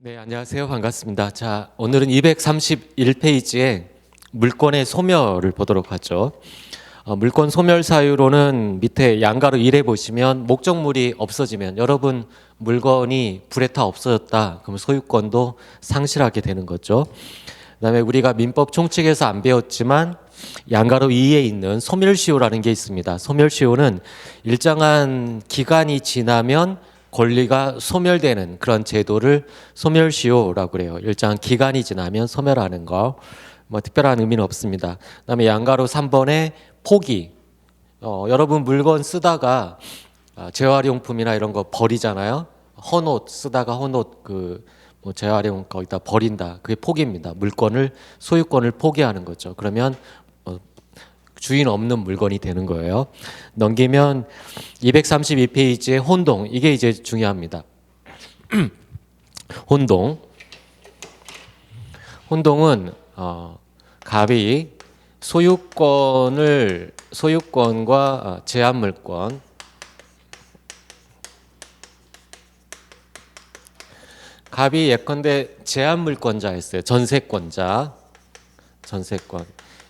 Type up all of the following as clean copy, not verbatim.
네, 안녕하세요. 반갑습니다. 자, 오늘은 231페이지에 물권의 소멸을 보도록 하죠. 물권 소멸 사유로는 밑에 양가로 1에 보시면 목적물이 없어지면 여러분 물건이 불에 타 없어졌다. 그럼 소유권도 상실하게 되는 거죠. 그다음에 우리가 민법 총칙에서 안 배웠지만 양가로 2에 있는 소멸시효라는 게 있습니다. 소멸시효는 일정한 기간이 지나면 권리가 소멸되는 그런 제도를 소멸시효라고 그래요. 일정한 기간이 지나면 소멸하는 거. 뭐 특별한 의미는 없습니다. 그다음에 양가로 3번에 포기. 여러분 물건 쓰다가 재활용품이나 이런 거 버리잖아요. 헌옷 쓰다가 헌옷 뭐 재활용 거기다 버린다. 그게 포기입니다. 물건을 소유권을 포기하는 거죠. 그러면 주인 없는 물건이 되는 거예요. 넘기면 232페이지의 혼동, 이게 이제 중요합니다. 혼동은 갑이 소유권과 제한물권, 갑이 예컨대 제한물권자였어요. 전세권.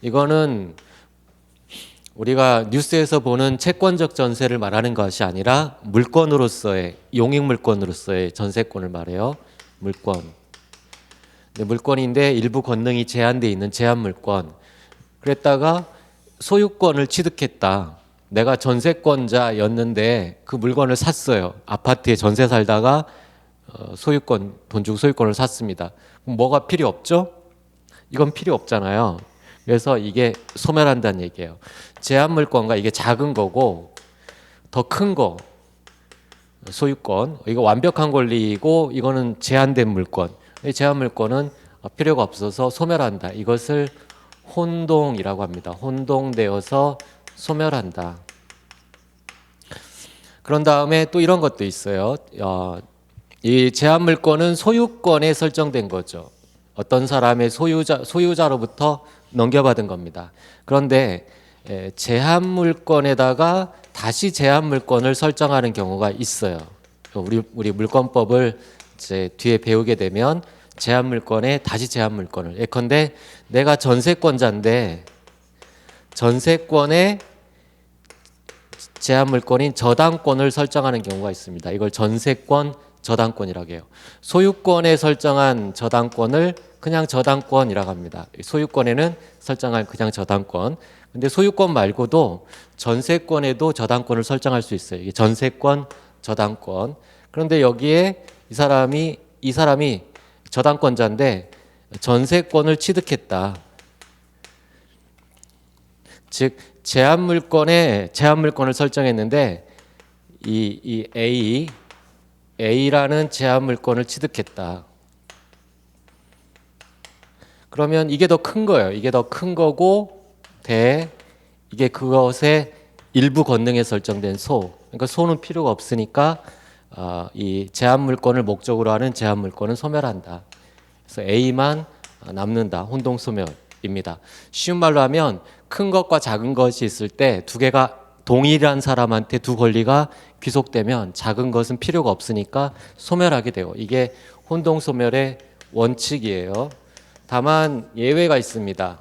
이거는 우리가 뉴스에서 보는 채권적 전세를 말하는 것이 아니라 물권으로서의, 용익물권으로서의 전세권을 말해요. 물권. 물권인데 일부 권능이 제한되어 있는 제한물권. 그랬다가 소유권을 취득했다. 내가 전세권자였는데 그 물건을 샀어요. 아파트에 전세 살다가 소유권, 돈 주고 소유권을 샀습니다. 그럼 뭐가 필요 없죠? 이건 필요 없잖아요. 그래서 이게 소멸한다는 얘기예요. 제한물권과 이게 작은 거고 더 큰 거, 소유권, 이거 완벽한 권리이고 이거는 제한된 물권. 제한물권은 필요가 없어서 소멸한다. 이것을 혼동이라고 합니다. 혼동되어서 소멸한다. 그런 다음에 또 이런 것도 있어요. 이 제한물권은 소유권에 설정된 거죠. 어떤 사람의 소유자로부터 넘겨받은 겁니다. 그런데 제한물권에다가 다시 제한물권을 설정하는 경우가 있어요. 우리 물권법을 이제 뒤에 배우게 되면 제한물권에 다시 제한물권을, 예컨대 내가 전세권자인데 전세권에 제한물권인 저당권을 설정하는 경우가 있습니다. 이걸 전세권 저당권이라고 해요. 소유권에 설정한 저당권을 그냥 저당권이라고 합니다. 소유권에는 설정한 그냥 저당권. 근데 소유권 말고도 전세권에도 저당권을 설정할 수 있어요. 이게 전세권, 저당권. 그런데 여기에 이 사람이 저당권자인데 전세권을 취득했다. 즉 제한물권에 제한물권을 설정했는데 이 A라는 제한물권을 취득했다. 그러면 이게 더 큰 거예요. 이게 더 큰 거고 이게 그것의 일부 권능에 설정된 소. 그러니까 소는 필요가 없으니까 이 제한물권을 목적으로 하는 제한물권은 소멸한다. 그래서 A만 남는다. 혼동소멸입니다. 쉬운 말로 하면 큰 것과 작은 것이 있을 때 두 개가 동일한 사람한테 두 권리가 귀속되면 작은 것은 필요가 없으니까 소멸하게 돼요. 이게 혼동소멸의 원칙이에요. 다만 예외가 있습니다.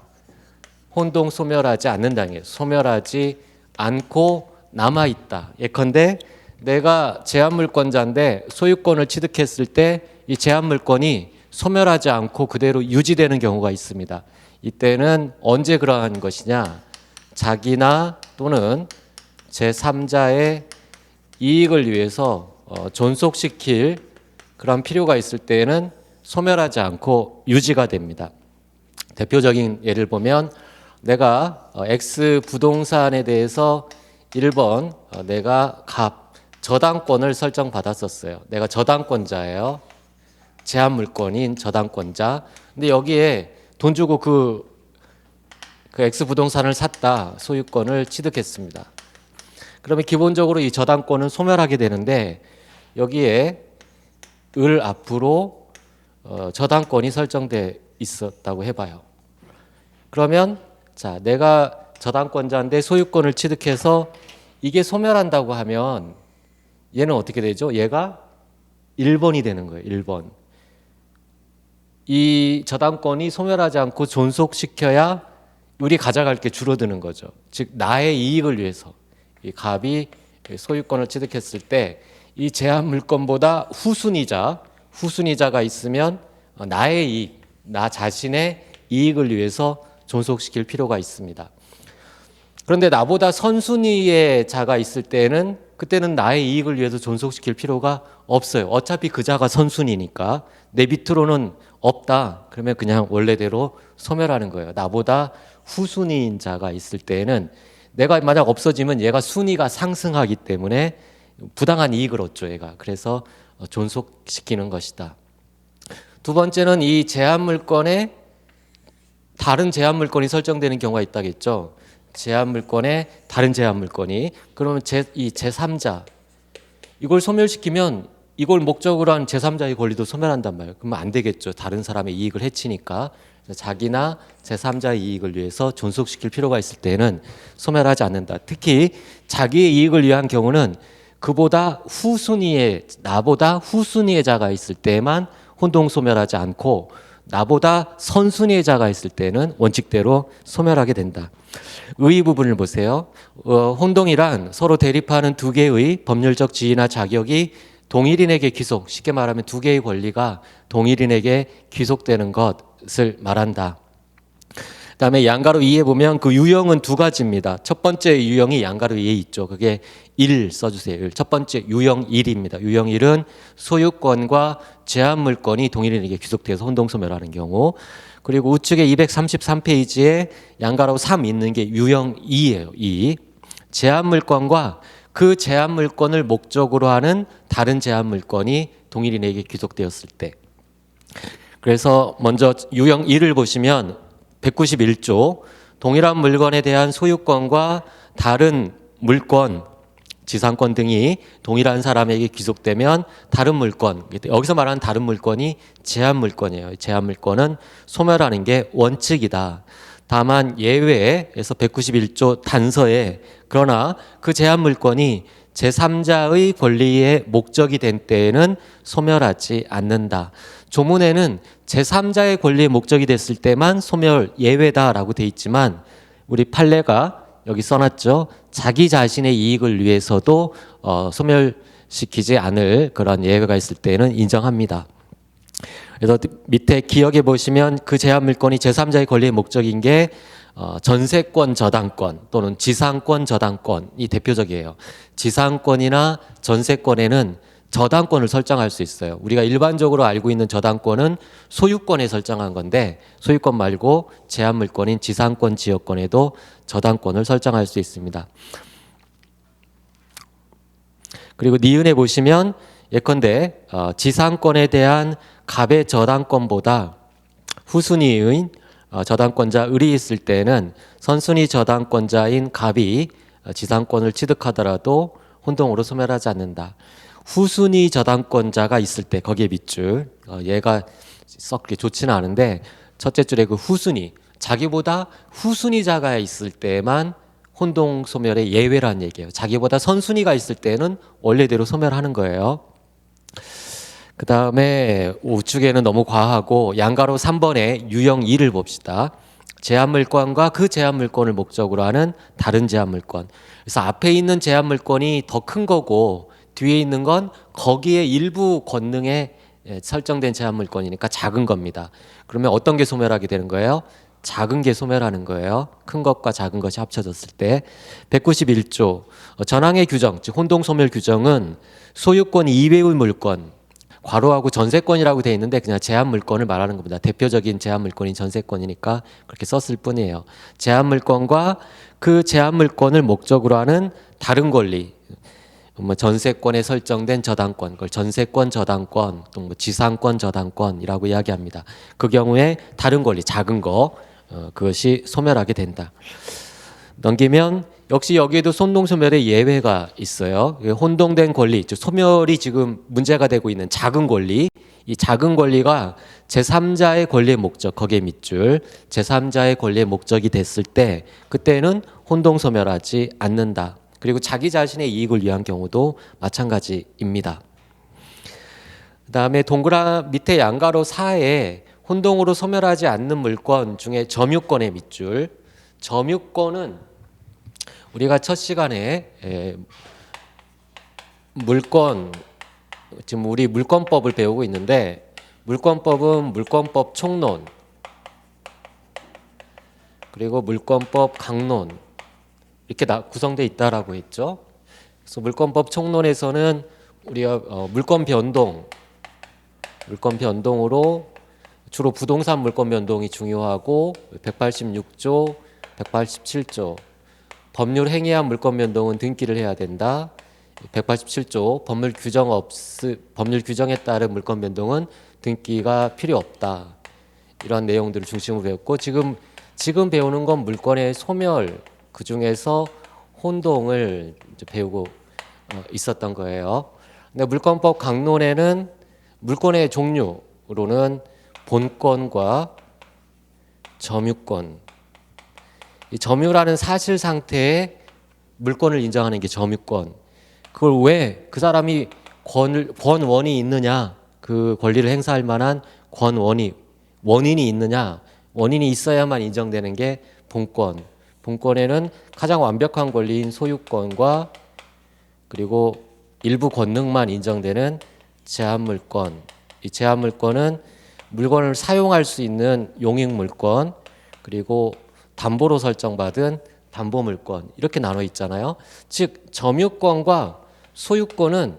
혼동소멸하지 않는다는 게 소멸하지 않고 남아있다. 예컨대 내가 제한물권자인데 소유권을 취득했을 때 이 제한물권이 소멸하지 않고 그대로 유지되는 경우가 있습니다. 이때는 언제 그러한 것이냐? 자기나 또는 제3자의 이익을 위해서 존속시킬 그런 필요가 있을 때에는 소멸하지 않고 유지가 됩니다. 대표적인 예를 보면 내가 X 부동산에 대해서 1번 내가 저당권을 설정받았었어요. 내가 저당권자예요. 제한물권인 저당권자. 근데 여기에 돈 주고 그 X 부동산을 샀다. 소유권을 취득했습니다. 그러면 기본적으로 이 저당권은 소멸하게 되는데 여기에 을 앞으로 저당권이 설정돼 있었다고 해봐요. 그러면 자, 내가 저당권자인데 소유권을 취득해서 이게 소멸한다고 하면 얘는 어떻게 되죠? 얘가 1번이 되는 거예요. 1번. 이 저당권이 소멸하지 않고 존속시켜야 우리 가져갈 게 줄어드는 거죠. 즉 나의 이익을 위해서 이 갑이 소유권을 취득했을 때 이 제한 물건보다 후순위자가 있으면 나의 이익, 나 자신의 이익을 위해서 존속시킬 필요가 있습니다. 그런데 나보다 선순위의 자가 있을 때는 그때는 나의 이익을 위해서 존속시킬 필요가 없어요. 어차피 그 자가 선순위니까 내 밑으로는 없다. 그러면 그냥 원래대로 소멸하는 거예요. 나보다 후순위인 자가 있을 때는 내가 만약 없어지면 얘가 순위가 상승하기 때문에 부당한 이익을 얻죠, 얘가. 그래서 존속시키는 것이다. 두 번째는 이 제한 물건에 다른 제한 물건이 설정되는 경우가 있다겠죠. 제한 물건에 다른 제한 물건이 그러면 이 제3자 이걸 소멸시키면 이걸 목적으로 한 제3자의 권리도 소멸한단 말이에요. 그러면 안 되겠죠. 다른 사람의 이익을 해치니까. 자기나 제3자의 이익을 위해서 존속시킬 필요가 있을 때는 소멸하지 않는다. 특히 자기의 이익을 위한 경우는 그보다 나보다 후순위의 자가 있을 때만 혼동 소멸하지 않고 나보다 선순위의 자가 있을 때는 원칙대로 소멸하게 된다. 의 부분을 보세요. 혼동이란 서로 대립하는 두 개의 법률적 지위나 자격이 동일인에게 귀속, 쉽게 말하면 두 개의 권리가 동일인에게 귀속되는 것을 말한다. 그다음에 양가로 2에 보면 그 유형은 두 가지입니다. 첫 번째 유형이 양가로 2에 있죠. 그게 1 써주세요. 첫 번째 유형 1입니다. 유형 1은 소유권과 제한 물건이 동일인에게 귀속돼서 혼동소멸하는 경우. 그리고 우측에 233페이지에 양가로 3 있는 게 유형 2예요. 2. 제한 물건과 그 제한 물건을 목적으로 하는 다른 제한 물건이 동일인에게 귀속되었을 때. 그래서 먼저 유형 1을 보시면 191조 동일한 물건에 대한 소유권과 다른 물건, 지상권 등이 동일한 사람에게 귀속되면 다른 물건, 여기서 말하는 다른 물건이 제한 물건이에요. 제한 물건은 소멸하는 게 원칙이다. 다만 예외에서 191조 단서에 그러나 그 제한 물건이 제3자의 권리의 목적이 된 때에는 소멸하지 않는다. 조문에는 제3자의 권리의 목적이 됐을 때만 소멸 예외다라고 돼 있지만 우리 판례가 여기 써놨죠. 자기 자신의 이익을 위해서도 소멸시키지 않을 그런 예외가 있을 때는 인정합니다. 그래서 밑에 기억해 보시면 그 제한 물건이 제3자의 권리의 목적인 게 전세권 저당권 또는 지상권 저당권이 대표적이에요. 지상권이나 전세권에는 저당권을 설정할 수 있어요. 우리가 일반적으로 알고 있는 저당권은 소유권에 설정한 건데 소유권 말고 제한 물건인 지상권 지역권에도 저당권을 설정할 수 있습니다. 그리고 니은에 보시면 예컨대 지상권에 대한 갑의 저당권보다 후순위의 저당권자 을이 있을 때는 선순위 저당권자인 갑이 지상권을 취득하더라도 혼동으로 소멸하지 않는다. 후순위 저당권자가 있을 때 거기에 밑줄 얘가 썩 그렇게 좋지는 않은데 첫째 줄에 그 후순위 자기보다 후순위자가 있을 때만 혼동 소멸의 예외라는 얘기예요. 자기보다 선순위가 있을 때는 원래대로 소멸하는 거예요. 그 다음에 우측에는 너무 과하고 양가로 3번에 유형 2를 봅시다. 제한물건과 그 제한물건을 목적으로 하는 다른 제한물건. 그래서 앞에 있는 제한물건이 더 큰 거고 뒤에 있는 건 거기에 일부 권능에 설정된 제한물건이니까 작은 겁니다. 그러면 어떤 게 소멸하게 되는 거예요? 작은 게 소멸하는 거예요. 큰 것과 작은 것이 합쳐졌을 때. 191조 전항의 규정, 즉 혼동소멸 규정은 소유권 이외의 물건 괄호하고 전세권이라고 되어 있는데 그냥 제한물건을 말하는 겁니다. 대표적인 제한물건인 전세권이니까 그렇게 썼을 뿐이에요. 제한물건과 그 제한물건을 목적으로 하는 다른 권리, 뭐 전세권에 설정된 저당권, 그걸 전세권 저당권, 또 뭐 지상권 저당권이라고 이야기합니다. 그 경우에 다른 권리, 작은 거 그것이 소멸하게 된다. 넘기면 역시 여기에도 혼동소멸의 예외가 있어요. 혼동된 권리, 즉 소멸이 지금 문제가 되고 있는 작은 권리, 이 작은 권리가 제3자의 권리의 목적, 거기에 밑줄, 제3자의 권리의 목적이 됐을 때 그때는 혼동소멸하지 않는다. 그리고 자기 자신의 이익을 위한 경우도 마찬가지입니다. 그 다음에 밑에 양가로 4에 혼동으로 소멸하지 않는 물권 중에 점유권의 밑줄. 점유권은 우리가 첫 시간에 물권, 지금 우리 물권법을 배우고 있는데, 물권법은 물권법 총론, 그리고 물권법 강론 이렇게 구성되어 있다라고 했죠. 그래서 물권법 총론에서는 우리가 물권 변동으로 주로 부동산 물권 변동이 중요하고 186조, 187조 법률 행위한 물권 변동은 등기를 해야 된다. 187조 법률 규정에 따른 물권 변동은 등기가 필요 없다. 이런 내용들을 중심으로 배웠고 지금 배우는 건 물권의 소멸, 그 중에서 혼동을 이제 배우고 있었던 거예요. 근데 물권법 강론에는 물권의 종류로는 본권과 점유권, 이 점유라는 사실 상태의 물권을 인정하는 게 점유권. 그걸 왜 그 사람이 권원이 있느냐, 그 권리를 행사할 만한 원인이 있느냐, 원인이 있어야만 인정되는 게 본권. 본권에는 가장 완벽한 권리인 소유권과 그리고 일부 권능만 인정되는 제한물권. 이 제한물권은 물건을 사용할 수 있는 용익물권, 그리고 담보로 설정받은 담보물권, 이렇게 나눠 있잖아요. 즉 점유권과 소유권은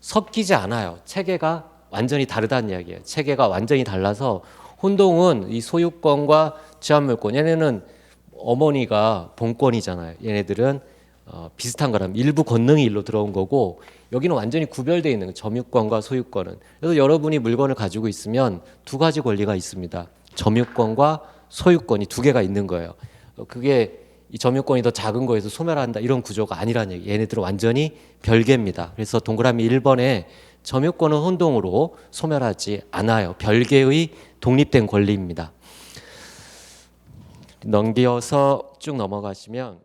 섞이지 않아요. 체계가 완전히 다르다는 이야기예요. 체계가 완전히 달라서 혼동은 이 소유권과 제한물권, 얘네는 어머니가 본권이잖아요. 얘네들은 비슷한 거라면 일부 권능이 일로 들어온 거고, 여기는 완전히 구별되어 있는 거예요. 점유권과 소유권은. 그래서 여러분이 물건을 가지고 있으면 두 가지 권리가 있습니다. 점유권과 소유권이 두 개가 있는 거예요. 그게 이 점유권이 더 작은 거에서 소멸한다, 이런 구조가 아니라는 얘기. 얘네들은 완전히 별개입니다. 그래서 동그라미 1번에 점유권은 혼동으로 소멸하지 않아요. 별개의 독립된 권리입니다. 넘겨서 쭉 넘어가시면